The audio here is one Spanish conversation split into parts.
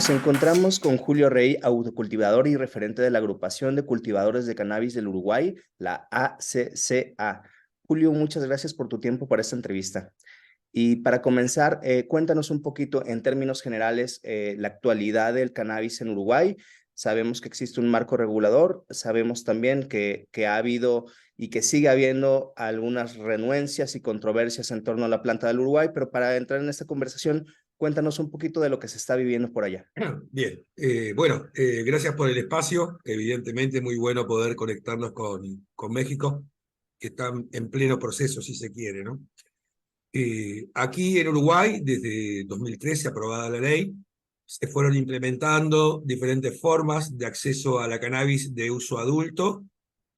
Nos encontramos con Julio Rey, autocultivador y referente de la Agrupación de Cultivadores de Cannabis del Uruguay, la ACCA. Julio, muchas gracias por tu tiempo para esta entrevista. Y para comenzar, cuéntanos un poquito en términos generales la actualidad del cannabis en Uruguay. Sabemos que existe un marco regulador, sabemos también que ha habido y que sigue habiendo algunas renuencias y controversias en torno a la planta del Uruguay, pero para entrar en esta conversación, cuéntanos un poquito de lo que se está viviendo por allá. Bien, bueno, gracias por el espacio. Evidentemente, muy bueno poder conectarnos con México, que está en pleno proceso, si se quiere, ¿no? Aquí en Uruguay, desde 2013, aprobada la ley, se fueron implementando diferentes formas de acceso a la cannabis de uso adulto,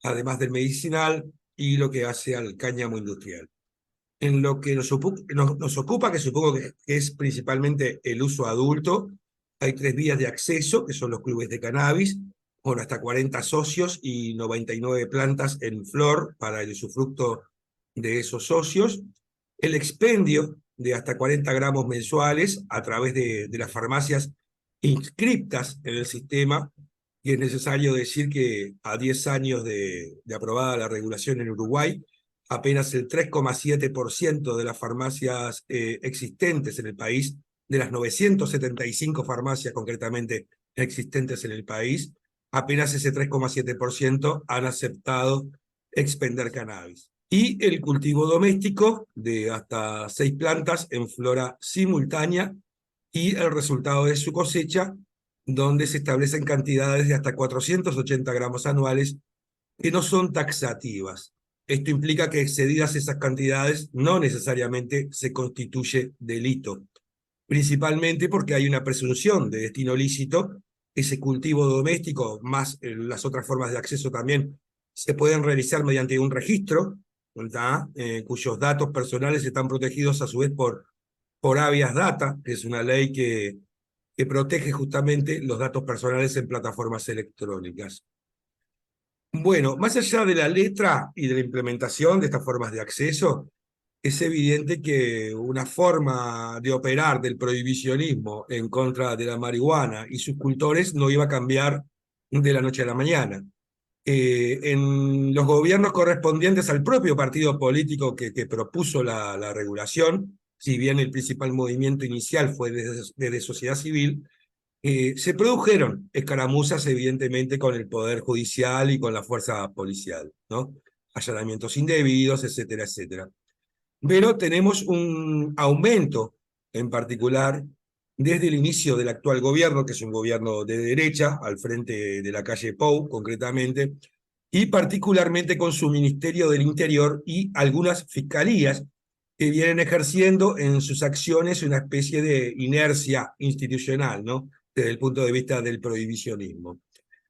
además del medicinal y lo que hace al cáñamo industrial. En lo que nos ocupa, que supongo que es principalmente el uso adulto, hay 3 vías de acceso, que son los clubes de cannabis, con hasta 40 socios y 99 plantas en flor para el usufructo de esos socios. El expendio de hasta 40 gramos mensuales a través de las farmacias inscriptas en el sistema, y es necesario decir que a 10 años de aprobada la regulación en Uruguay, apenas el 3,7% de las farmacias existentes en el país, de las 975 farmacias concretamente existentes en el país, apenas ese 3,7% han aceptado expender cannabis. Y el cultivo doméstico de hasta 6 plantas en flora simultánea y el resultado de su cosecha, donde se establecen cantidades de hasta 480 gramos anuales que no son taxativas. Esto implica que excedidas esas cantidades no necesariamente se constituye delito, principalmente porque hay una presunción de destino lícito. Ese cultivo doméstico, más las otras formas de acceso también, se pueden realizar mediante un registro, cuyos datos personales están protegidos a su vez por habeas data, que es una ley que protege justamente los datos personales en plataformas electrónicas. Bueno, más allá de la letra y de la implementación de estas formas de acceso, es evidente que una forma de operar del prohibicionismo en contra de la marihuana y sus cultores no iba a cambiar de la noche a la mañana. En los gobiernos correspondientes al propio partido político que propuso la regulación, si bien el principal movimiento inicial fue desde sociedad civil, se produjeron escaramuzas, evidentemente, con el Poder Judicial y con la fuerza policial, ¿no? Allanamientos indebidos, etcétera, etcétera. Pero tenemos un aumento, en particular, desde el inicio del actual gobierno, que es un gobierno de derecha, al frente de la calle Pou, concretamente, y particularmente con su Ministerio del Interior y algunas fiscalías que vienen ejerciendo en sus acciones una especie de inercia institucional, ¿no? Desde el punto de vista del prohibicionismo.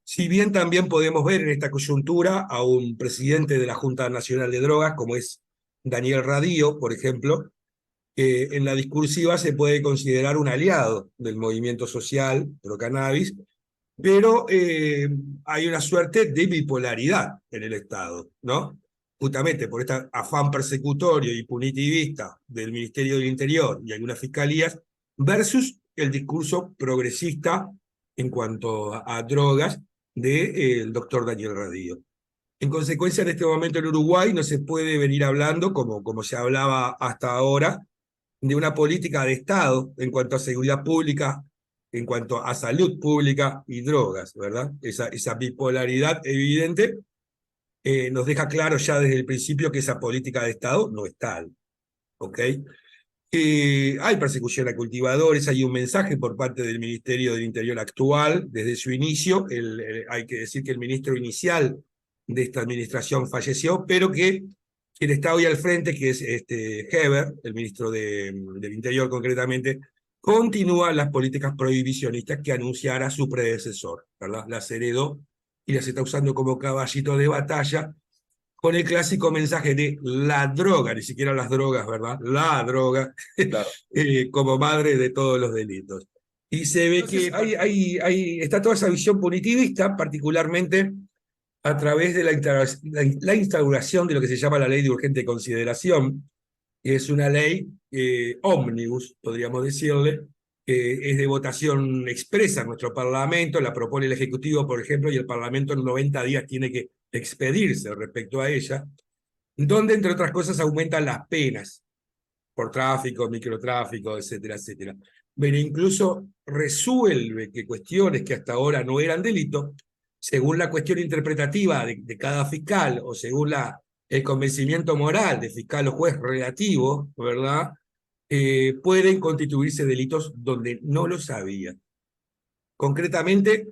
Si bien también podemos ver en esta coyuntura a un presidente de la Junta Nacional de Drogas, como es Daniel Radío, por ejemplo, que en la discursiva se puede considerar un aliado del movimiento social pro cannabis, pero hay una suerte de bipolaridad en el Estado, ¿no? Justamente por este afán persecutorio y punitivista del Ministerio del Interior y algunas fiscalías, versus el discurso progresista en cuanto a drogas del doctor Daniel Radío. En consecuencia, en este momento en Uruguay no se puede venir hablando, como se hablaba hasta ahora, de una política de Estado en cuanto a seguridad pública, en cuanto a salud pública y drogas, ¿verdad? Esa bipolaridad evidente nos deja claro ya desde el principio que esa política de Estado no es tal, ¿ok? Hay persecución a cultivadores, hay un mensaje por parte del Ministerio del Interior actual, desde su inicio. Hay que decir que el ministro inicial de esta administración falleció, pero que quien está hoy al frente, que es Heber, el ministro del Interior concretamente, continúa las políticas prohibicionistas que anunciara su predecesor, ¿verdad? Las heredó y las está usando como caballito de batalla, con el clásico mensaje de la droga, ni siquiera las drogas, ¿verdad? La droga, Claro. como madre de todos los delitos. Y se ve entonces, que está toda esa visión punitivista, particularmente a través de la instauración de lo que se llama la ley de urgente consideración, que es una ley ómnibus, podríamos decirle, es de votación expresa en nuestro Parlamento, la propone el Ejecutivo, por ejemplo, y el Parlamento en 90 días tiene que expedirse respecto a ella, donde, entre otras cosas, aumentan las penas por tráfico, microtráfico, etcétera, etcétera. Pero incluso resuelve que cuestiones que hasta ahora no eran delito, según la cuestión interpretativa de cada fiscal o según el convencimiento moral de fiscal o juez relativo, ¿verdad? Pueden constituirse delitos donde no lo sabía. Concretamente,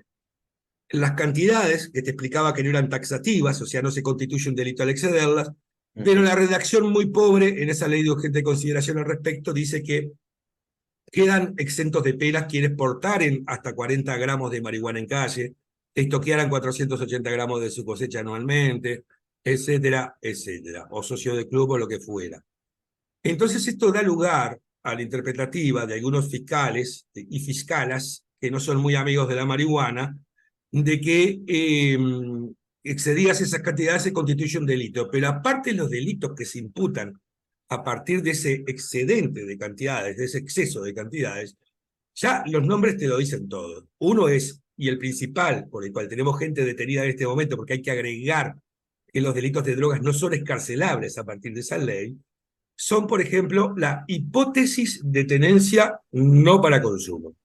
las cantidades, que te explicaba que no eran taxativas, o sea, no se constituye un delito al excederlas, pero la redacción muy pobre en esa ley de urgente consideración al respecto dice que quedan exentos de penas quienes portaren hasta 40 gramos de marihuana en calle, estoquearan 480 gramos de su cosecha anualmente, etcétera, etcétera, o socio de club o lo que fuera. Entonces esto da lugar a la interpretativa de algunos fiscales y fiscalas que no son muy amigos de la marihuana, de que excedidas esas cantidades se constituye un delito. Pero aparte de los delitos que se imputan a partir de ese excedente de cantidades, de ese exceso de cantidades, ya los nombres te lo dicen todo. Uno es, y el principal, por el cual tenemos gente detenida en este momento, porque hay que agregar que los delitos de drogas no son escarcelables a partir de esa ley, son, por ejemplo, la hipótesis de tenencia no para consumo.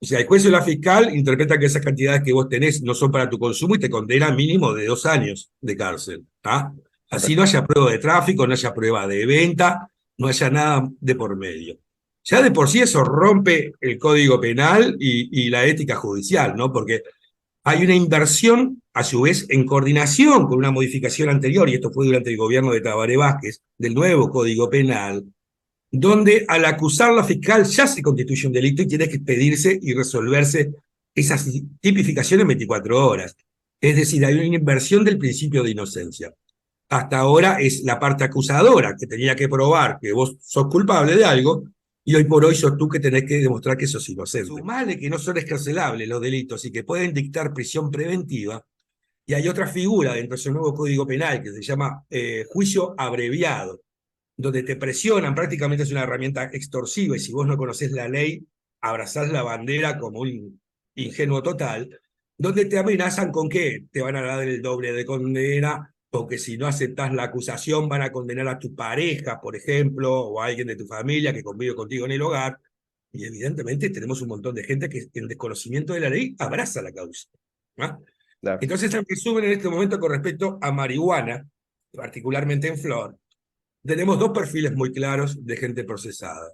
O sea, el juez o la fiscal interpreta que esas cantidades que vos tenés no son para tu consumo y te condena mínimo de 2 años de cárcel. Así no haya prueba de tráfico, no haya prueba de venta, no haya nada de por medio. Ya de por sí eso rompe el Código Penal y la ética judicial, ¿no? Porque hay una inversión, a su vez, en coordinación con una modificación anterior, y esto fue durante el gobierno de Tabaré Vázquez, del nuevo Código Penal, donde al acusar la fiscal ya se constituye un delito y tiene que expedirse y resolverse esa tipificación en 24 horas. Es decir, hay una inversión del principio de inocencia. Hasta ahora es la parte acusadora que tenía que probar que vos sos culpable de algo, y hoy por hoy sos tú que tenés que demostrar que sos inocente. Sumale que no son escarcelables los delitos y que pueden dictar prisión preventiva, y hay otra figura dentro de ese nuevo Código Penal que se llama juicio abreviado, donde te presionan, prácticamente es una herramienta extorsiva, y si vos no conocés la ley, abrazás la bandera como un ingenuo total, donde te amenazan con que te van a dar el doble de condena, o que si no aceptás la acusación van a condenar a tu pareja, por ejemplo, o a alguien de tu familia que convive contigo en el hogar, y evidentemente tenemos un montón de gente que en desconocimiento de la ley abraza la causa. Claro. Entonces, el resumen en este momento con respecto a marihuana, particularmente en flor, tenemos 2 perfiles muy claros de gente procesada.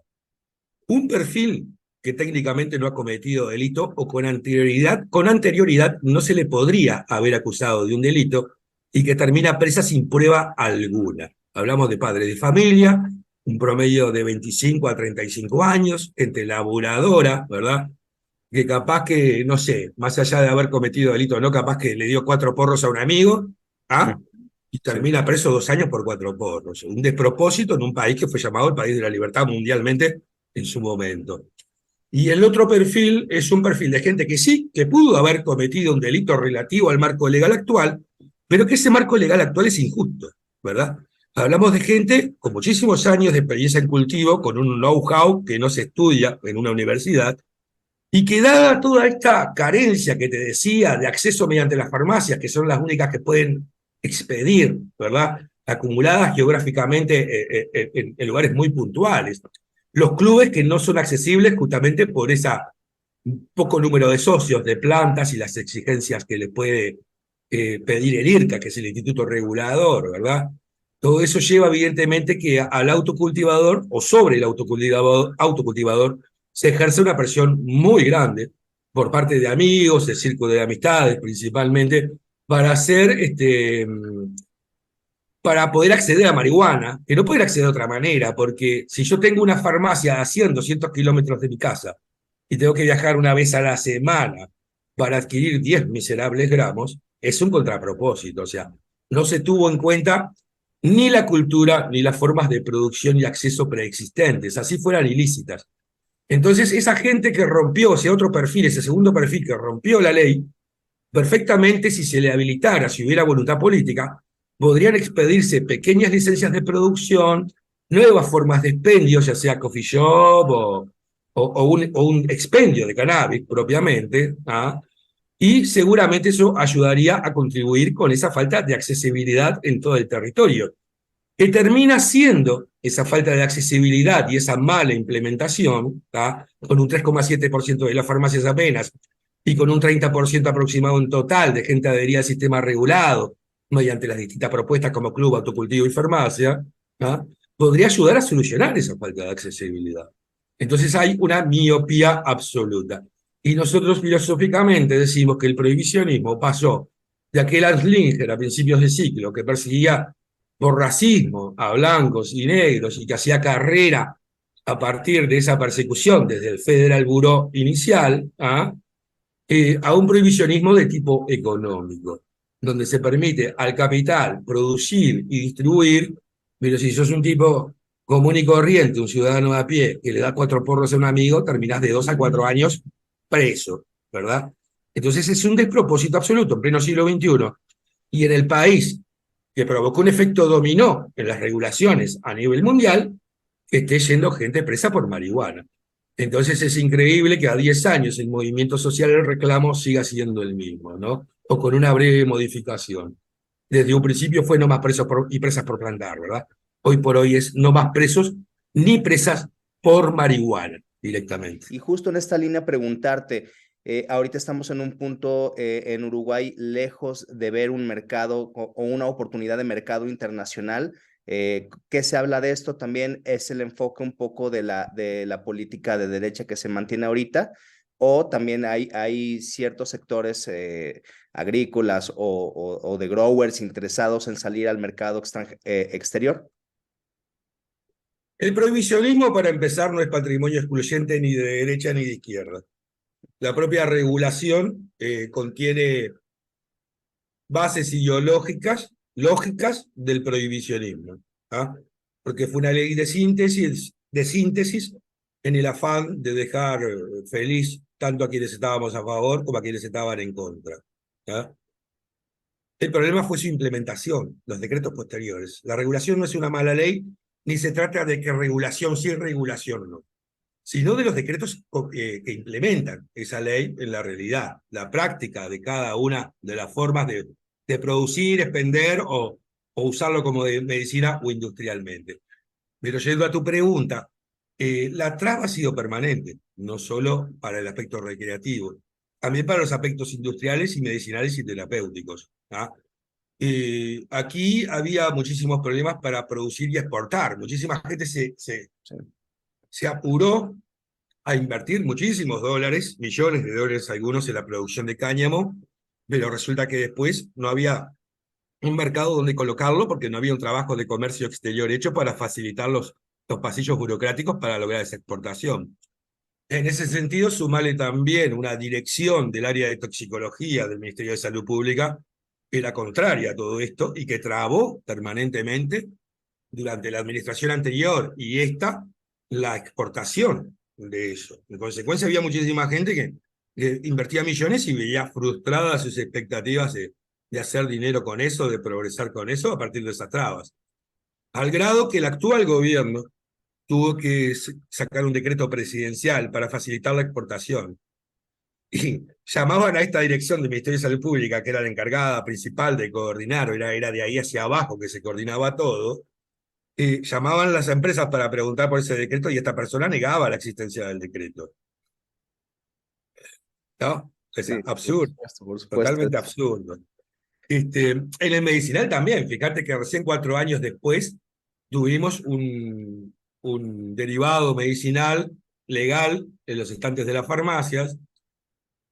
Un perfil que técnicamente no ha cometido delito o con anterioridad no se le podría haber acusado de un delito y que termina presa sin prueba alguna. Hablamos de padres de familia, un promedio de 25 a 35 años, gente laburadora, ¿verdad? Que capaz que, no sé, más allá de haber cometido delito o no, capaz que le dio 4 porros a un amigo, y termina preso 2 años por 4 porros. Un despropósito en un país que fue llamado el país de la libertad mundialmente en su momento. Y el otro perfil es un perfil de gente que sí, que pudo haber cometido un delito relativo al marco legal actual, pero que ese marco legal actual es injusto, ¿verdad? Hablamos de gente con muchísimos años de experiencia en cultivo, con un know-how que no se estudia en una universidad, y que dada toda esta carencia que te decía de acceso mediante las farmacias, que son las únicas que pueden expedir, ¿verdad? Acumuladas geográficamente en lugares muy puntuales. Los clubes que no son accesibles justamente por ese poco número de socios, de plantas y las exigencias que le puede pedir el IRCA, que es el Instituto Regulador, ¿verdad? Todo eso lleva evidentemente que al autocultivador o sobre el autocultivador se ejerce una presión muy grande por parte de amigos, de círculo de amistades principalmente, para para poder acceder a marihuana, que no puede acceder de otra manera, porque si yo tengo una farmacia a 100, 200 kilómetros de mi casa y tengo que viajar una vez a la semana para adquirir 10 miserables gramos, es un contrapropósito. O sea, no se tuvo en cuenta ni la cultura ni las formas de producción y acceso preexistentes, así fueran ilícitas. Entonces, esa gente que rompió, ese otro perfil, ese segundo perfil que rompió la ley, perfectamente, si se le habilitara, si hubiera voluntad política, podrían expedirse pequeñas licencias de producción, nuevas formas de expendio, ya sea coffee shop o un expendio de cannabis propiamente, ¿ah? Y seguramente eso ayudaría a contribuir con esa falta de accesibilidad en todo el territorio, que termina siendo esa falta de accesibilidad y esa mala implementación, ¿tá? Con un 3,7% de las farmacias apenas y con un 30% aproximado en total de gente adherida al sistema regulado, mediante las distintas propuestas como club, autocultivo y farmacia, ¿tá? Podría ayudar a solucionar esa falta de accesibilidad. Entonces hay una miopía absoluta. Y nosotros filosóficamente decimos que el prohibicionismo pasó de aquel Anslinger a principios de siglo que perseguía por racismo a blancos y negros y que hacía carrera a partir de esa persecución desde el Federal Bureau inicial, a un prohibicionismo de tipo económico, donde se permite al capital producir y distribuir, pero si sos un tipo común y corriente, un ciudadano de a pie, que le da 4 porros a un amigo, terminás de 2 a 4 años preso, ¿verdad? Entonces es un despropósito absoluto en pleno siglo XXI. Y en el país que provocó un efecto dominó en las regulaciones a nivel mundial, que esté yendo gente presa por marihuana. Entonces es increíble que a 10 años el movimiento social del reclamo siga siendo el mismo, ¿no? O con una breve modificación. Desde un principio fue no más presos y presas por plantar, ¿verdad? Hoy por hoy es no más presos ni presas por marihuana directamente. Y justo en esta línea preguntarte, ahorita estamos en un punto en Uruguay lejos de ver un mercado o una oportunidad de mercado internacional. ¿Qué se habla de esto? También es el enfoque un poco de la política de derecha que se mantiene ahorita, o también hay ciertos sectores agrícolas o de growers interesados en salir al mercado exterior. El prohibicionismo, para empezar, no es patrimonio excluyente ni de derecha ni de izquierda. La propia regulación contiene bases ideológicas, lógicas del prohibicionismo, ¿ah? Porque fue una ley de síntesis en el afán de dejar feliz tanto a quienes estábamos a favor como a quienes estaban en contra, ¿ah? El problema fue su implementación, los decretos posteriores. La regulación no es una mala ley, ni se trata de que regulación sí, regulación no, sino de los decretos que implementan esa ley en la realidad, la práctica de cada una de las formas de producir, expender o usarlo como de medicina o industrialmente. Pero yendo a tu pregunta, la traba ha sido permanente, no solo para el aspecto recreativo, también para los aspectos industriales y medicinales y terapéuticos. Aquí había muchísimos problemas para producir y exportar. Muchísima gente se apuró a invertir muchísimos dólares, millones de dólares algunos en la producción de cáñamo, pero resulta que después no había un mercado donde colocarlo porque no había un trabajo de comercio exterior hecho para facilitar los pasillos burocráticos para lograr esa exportación. En ese sentido, sumale también una dirección del área de toxicología del Ministerio de Salud Pública que era contraria a todo esto y que trabó permanentemente durante la administración anterior y esta la exportación de eso. En consecuencia, había muchísima gente que invertía millones y veía frustradas sus expectativas de hacer dinero con eso, de progresar con eso a partir de esas trabas. Al grado que el actual gobierno tuvo que sacar un decreto presidencial para facilitar la exportación. Y llamaban a esta dirección del Ministerio de Salud Pública, que era la encargada principal de coordinar, era de ahí hacia abajo que se coordinaba todo, llamaban a las empresas para preguntar por ese decreto y esta persona negaba la existencia del decreto. ¿No? Es Sí, absurdo, por supuesto. totalmente absurdo. En el medicinal también, fíjate que recién 4 años después tuvimos un derivado medicinal legal en los estantes de las farmacias,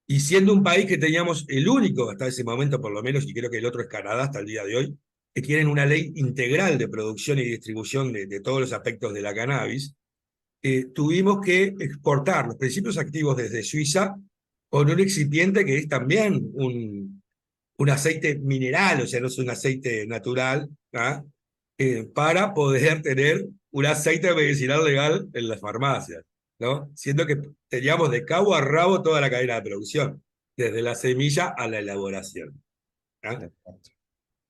y siendo un país que teníamos el único, hasta ese momento por lo menos, y creo que el otro es Canadá hasta el día de hoy, que tienen una ley integral de producción y distribución de todos los aspectos de la cannabis, tuvimos que exportar los principios activos desde Suiza con un excipiente que es también un aceite mineral, o sea, no es un aceite natural, para poder tener un aceite medicinal legal en las farmacias, ¿no? Siendo que teníamos de cabo a rabo toda la cadena de producción, desde la semilla a la elaboración.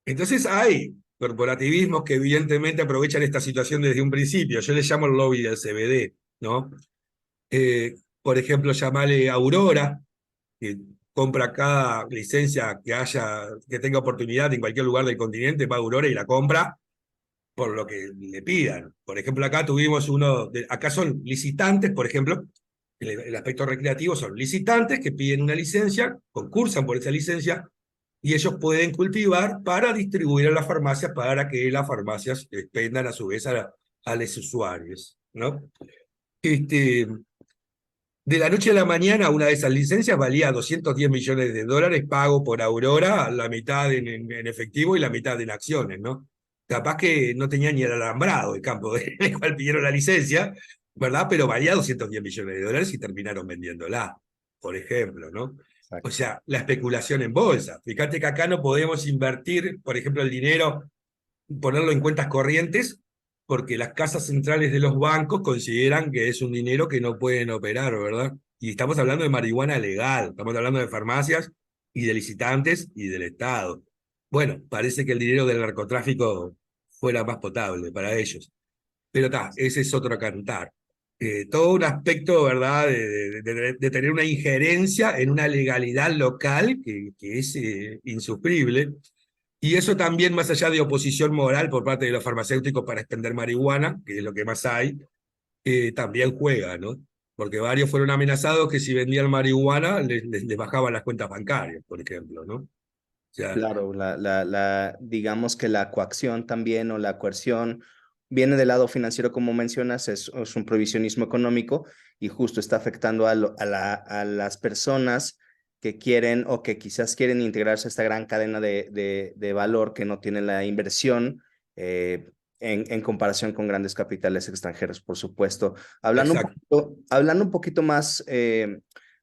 Entonces hay corporativismos que evidentemente aprovechan esta situación desde un principio. Yo les llamo el lobby del CBD, ¿no? Por ejemplo, llamale Aurora, que compra cada licencia que tenga oportunidad en cualquier lugar del continente, va a Aurora y la compra por lo que le pidan. Por ejemplo, acá tuvimos acá son licitantes, por ejemplo, el aspecto recreativo son licitantes que piden una licencia, concursan por esa licencia, y ellos pueden cultivar para distribuir a las farmacias para que las farmacias expendan a su vez a los usuarios, ¿no? Este, de la noche a la mañana, una de esas licencias valía $210 millones, pago por Aurora, la mitad en efectivo y la mitad en acciones, ¿no? Capaz que no tenía ni el alambrado el campo en el cual pidieron la licencia, ¿verdad? Pero valía $210 millones y terminaron vendiéndola, por ejemplo, ¿no? O Exacto. sea, la especulación en bolsa. Fíjate que acá no podemos invertir, por ejemplo, el dinero, ponerlo en cuentas corrientes, porque las casas centrales de los bancos consideran que es un dinero que no pueden operar, ¿verdad? Y estamos hablando de marihuana legal, estamos hablando de farmacias y de licitantes y del Estado. Bueno, parece que el dinero del narcotráfico fuera más potable para ellos. Pero está, ese es otro cantar. Todo un aspecto, ¿verdad?, de tener una injerencia en una legalidad local que es insufrible. Y eso también, más allá de oposición moral por parte de los farmacéuticos para extender marihuana, que es lo que más hay, también juega, ¿no? Porque varios fueron amenazados que si vendían marihuana les bajaban las cuentas bancarias, por ejemplo, ¿no? O sea, Claro, digamos que la coacción también o la coerción viene del lado financiero, como mencionas, es un provisionismo económico y justo está afectando a las personas que quieren o que quizás quieren integrarse a esta gran cadena de valor que no tiene la inversión en comparación con grandes capitales extranjeros, por supuesto. exacto. Hablando un poquito más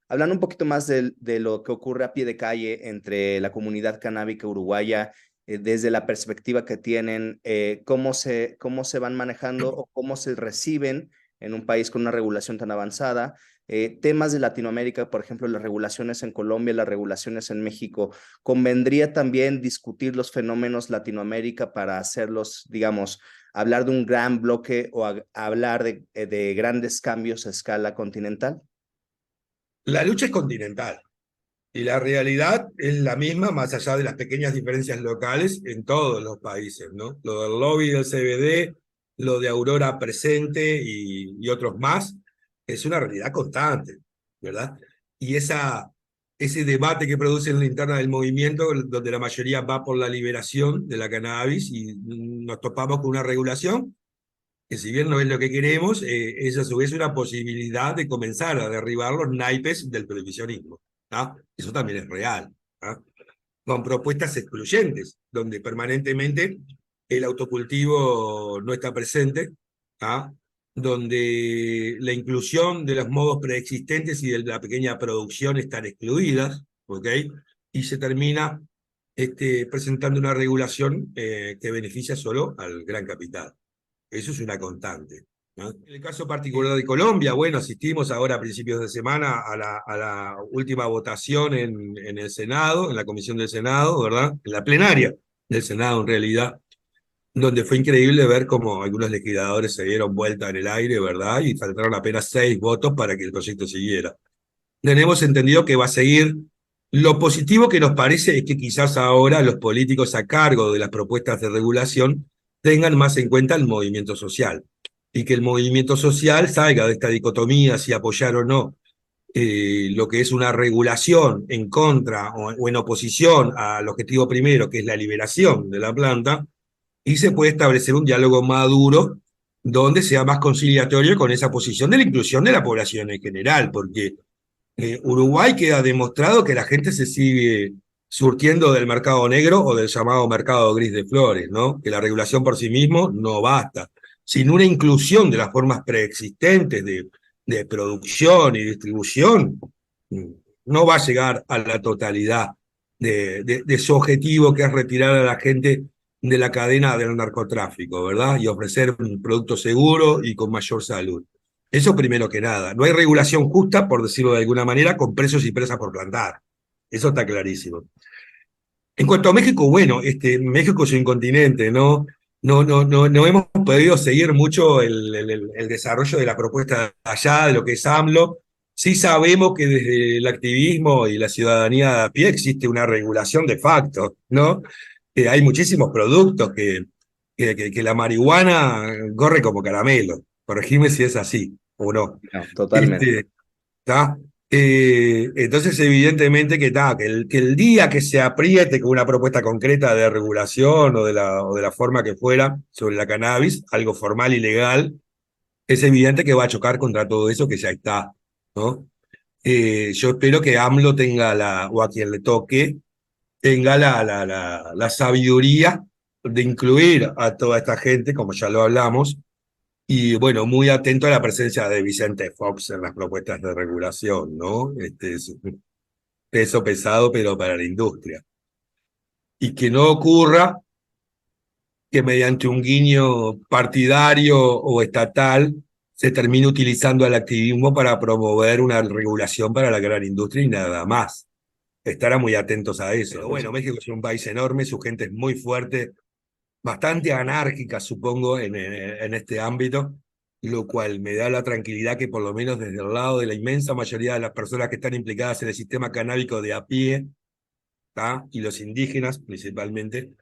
hablando un poquito más de lo que ocurre a pie de calle entre la comunidad canábica uruguaya, desde la perspectiva que tienen, cómo se van manejando o cómo se reciben en un país con una regulación tan avanzada. Temas de Latinoamérica, por ejemplo, las regulaciones en Colombia, las regulaciones en México. ¿Convendría también discutir los fenómenos Latinoamérica para hacerlos, digamos, hablar de un gran bloque o hablar de grandes cambios a escala continental? La lucha es continental. Y la realidad es la misma, más allá de las pequeñas diferencias locales en todos los países, ¿no? Lo del lobby del CBD, lo de Aurora Presente y otros más, es una realidad constante, ¿verdad? Y ese debate que produce en la interna del movimiento, donde la mayoría va por la liberación de la cannabis y nos topamos con una regulación que si bien no es lo que queremos, es a su vez una posibilidad de comenzar a derribar los naipes del prohibicionismo. ¿Ah? Eso también es real. ¿Ah? Con propuestas excluyentes, donde permanentemente el autocultivo no está presente, ¿ah? Donde la inclusión de los modos preexistentes y de la pequeña producción están excluidas, ¿ok? Y se termina presentando una regulación que beneficia solo al gran capital. Eso es una constante, ¿no? En el caso particular de Colombia, bueno, asistimos ahora a principios de semana a la última votación en el Senado, en la comisión del Senado, ¿verdad? En la plenaria del Senado, en realidad, donde fue increíble ver cómo algunos legisladores se dieron vuelta en el aire, ¿verdad? Y faltaron apenas 6 votos para que el proyecto siguiera. Tenemos entendido que va a seguir. Lo positivo que nos parece es que quizás ahora los políticos a cargo de las propuestas de regulación tengan más en cuenta el movimiento social y que el movimiento social salga de esta dicotomía si apoyar o no lo que es una regulación en contra o en oposición al objetivo primero, que es la liberación de la planta, y se puede establecer un diálogo maduro donde sea más conciliatorio con esa posición de la inclusión de la población en general, porque Uruguay queda demostrado que la gente se sigue surtiendo del mercado negro o del llamado mercado gris de flores, ¿no? Que la regulación por sí mismo no basta. Sin una inclusión de las formas preexistentes de producción y distribución, no va a llegar a la totalidad de su objetivo, que es retirar a la gente de la cadena del narcotráfico, ¿verdad? Y ofrecer un producto seguro y con mayor salud. Eso primero que nada. No hay regulación justa, por decirlo de alguna manera, con precios y presas por plantar. Eso está clarísimo. En cuanto a México, bueno, México es un continente, ¿no? no hemos podido seguir mucho el desarrollo de la propuesta de allá, de lo que es AMLO. Sí sabemos que desde el activismo y la ciudadanía de a pie existe una regulación de facto, ¿no? Hay muchísimos productos que la marihuana corre como caramelo. Corregime si es así o no. No, totalmente. Este, ¿Tá? Entonces, evidentemente que el día que se apriete con una propuesta concreta de regulación o de la forma que fuera sobre la cannabis, algo formal y legal, es evidente que va a chocar contra todo eso que ya está, ¿no? Yo espero que AMLO tenga o a quien le toque, tenga la sabiduría de incluir a toda esta gente, como ya lo hablamos, y bueno, muy atento a la presencia de Vicente Fox en las propuestas de regulación, ¿no? Es un peso pesado, pero para la industria. Y que no ocurra que mediante un guiño partidario o estatal se termine utilizando el activismo para promover una regulación para la gran industria y nada más. Estará muy atentos a eso. Pero bueno, México es un país enorme, su gente es muy fuerte, bastante anárquica, supongo, en este ámbito, lo cual me da la tranquilidad que por lo menos desde el lado de la inmensa mayoría de las personas que están implicadas en el sistema canábico de a pie, ¿tá? Y los indígenas principalmente,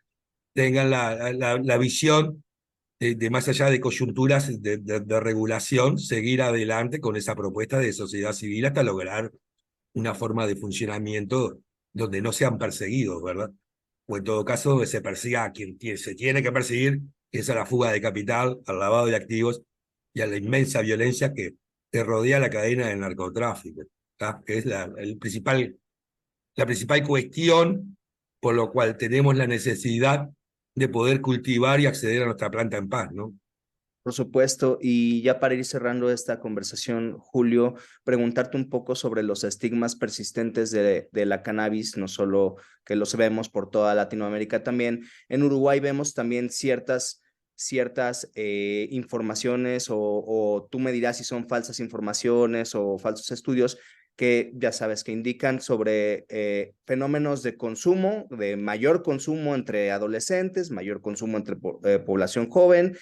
tengan la visión de más allá de coyunturas de regulación, seguir adelante con esa propuesta de sociedad civil hasta lograr una forma de funcionamiento donde no sean perseguidos, ¿verdad? O en todo caso, donde se persiga a quien se tiene que perseguir, que es a la fuga de capital, al lavado de activos y a la inmensa violencia que rodea la cadena del narcotráfico, ¿tá? Que es la principal cuestión por lo cual tenemos la necesidad de poder cultivar y acceder a nuestra planta en paz, ¿no? Por supuesto, y ya para ir cerrando esta conversación, Julio, preguntarte un poco sobre los estigmas persistentes de la cannabis, no solo que los vemos por toda Latinoamérica, también en Uruguay vemos también ciertas informaciones o tú me dirás si son falsas informaciones o falsos estudios que ya sabes que indican sobre fenómenos de consumo, de mayor consumo entre adolescentes, mayor consumo entre población joven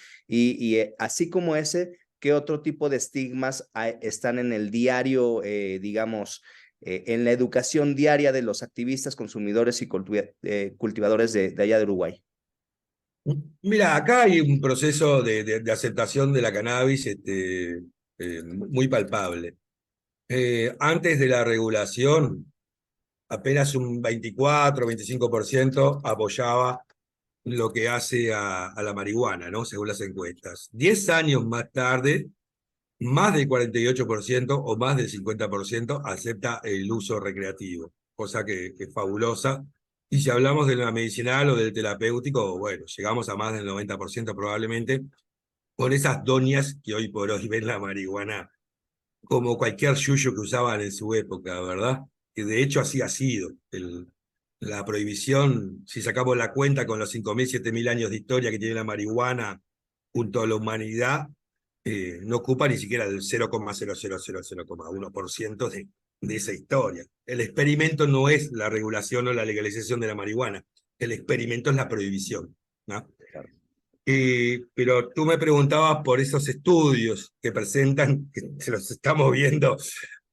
así como ese, ¿qué otro tipo de estigmas están en el diario, digamos, en la educación diaria de los activistas, consumidores y cultivadores de allá de Uruguay? Mira, acá hay un proceso de aceptación de la cannabis muy palpable. Antes de la regulación, apenas un 24-25% apoyaba lo que hace a la marihuana, ¿no? Según las encuestas. 10 años más tarde, más del 48% o más del 50% acepta el uso recreativo, cosa que es fabulosa. Y si hablamos de la medicinal o del terapéutico, bueno, llegamos a más del 90% probablemente, con esas doñas que hoy por hoy ven la marihuana como cualquier yuyo que usaban en su época, ¿verdad? Que de hecho así ha sido. La prohibición, si sacamos la cuenta con los 5.000, 7.000 años de historia que tiene la marihuana junto a la humanidad, no ocupa ni siquiera el 0,000,1% de esa historia. El experimento no es la regulación o la legalización de la marihuana, el experimento es la prohibición, ¿no? Pero tú me preguntabas por esos estudios que presentan, que se los estamos viendo.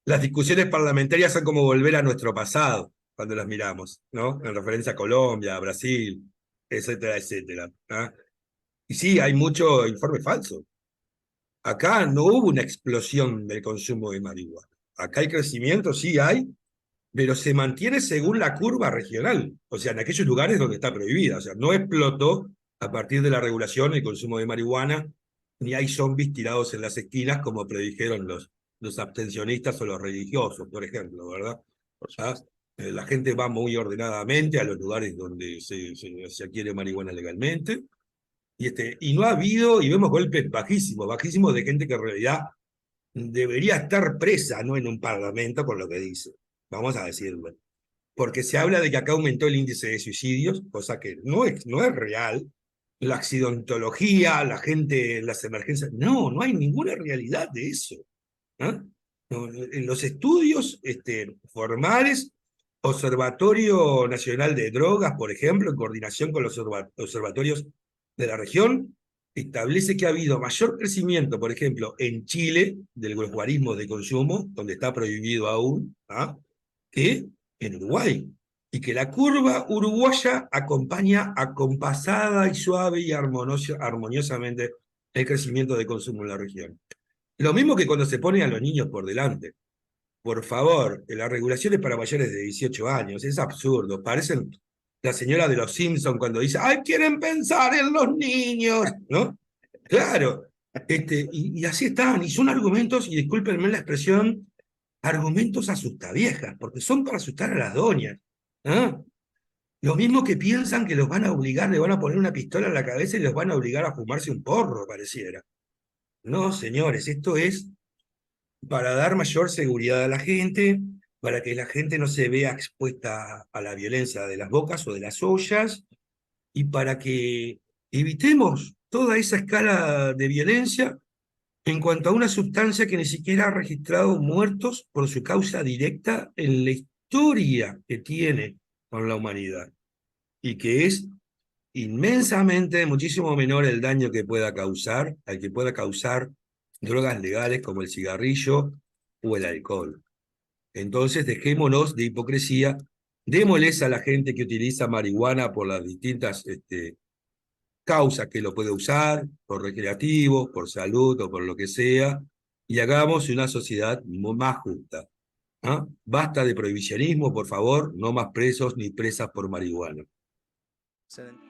Las discusiones parlamentarias son como volver a nuestro pasado cuando las miramos, ¿no? En referencia a Colombia, a Brasil, etcétera, etcétera. ¿Ah? Y sí, hay mucho informe falso. Acá no hubo una explosión del consumo de marihuana. Acá hay crecimiento, sí hay, pero se mantiene según la curva regional, o sea, en aquellos lugares donde está prohibida. O sea, no explotó a partir de la regulación el consumo de marihuana, ni hay zombies tirados en las esquinas como predijeron los abstencionistas o los religiosos, por ejemplo, ¿verdad? ¿Ah? La gente va muy ordenadamente a los lugares donde se adquiere marihuana legalmente, y no ha habido, y vemos golpes bajísimos, bajísimos de gente que en realidad debería estar presa, no en un parlamento con lo que dice, vamos a decirlo. Porque se habla de que acá aumentó el índice de suicidios, cosa que no es real. La accidentología, la gente en las emergencias, no hay ninguna realidad de eso. ¿Ah? No, en los estudios formales, Observatorio Nacional de Drogas, por ejemplo, en coordinación con los observatorios de la región establece que ha habido mayor crecimiento, por ejemplo, en Chile, del guarismo de consumo, donde está prohibido aún, ¿ah?, que en Uruguay. Y que la curva uruguaya acompaña acompasada y suave y armoniosamente el crecimiento de consumo en la región. Lo mismo que cuando se pone a los niños por delante. Por favor, la regulación es para mayores de 18 años, es absurdo. Parecen la señora de los Simpsons cuando dice, ¡ay, quieren pensar en los niños! ¿No? Claro. Y así están, y son argumentos, y discúlpenme la expresión, argumentos asustaviejas, porque son para asustar a las doñas. ¿Ah? Lo mismo que piensan que los van a obligar, le van a poner una pistola en la cabeza y los van a obligar a fumarse un porro, pareciera. No, señores, esto es para dar mayor seguridad a la gente, para que la gente no se vea expuesta a la violencia de las bocas o de las ollas, y para que evitemos toda esa escala de violencia en cuanto a una sustancia que ni siquiera ha registrado muertos por su causa directa en la historia que tiene con la humanidad, y que es inmensamente, muchísimo menor el daño que pueda causar, al que pueda causar drogas legales como el cigarrillo o el alcohol. Entonces, dejémonos de hipocresía, démosles a la gente que utiliza marihuana por las distintas causas que lo puede usar, por recreativo, por salud o por lo que sea, y hagamos una sociedad más justa. ¿Ah? Basta de prohibicionismo, por favor, no más presos ni presas por marihuana. Excelente.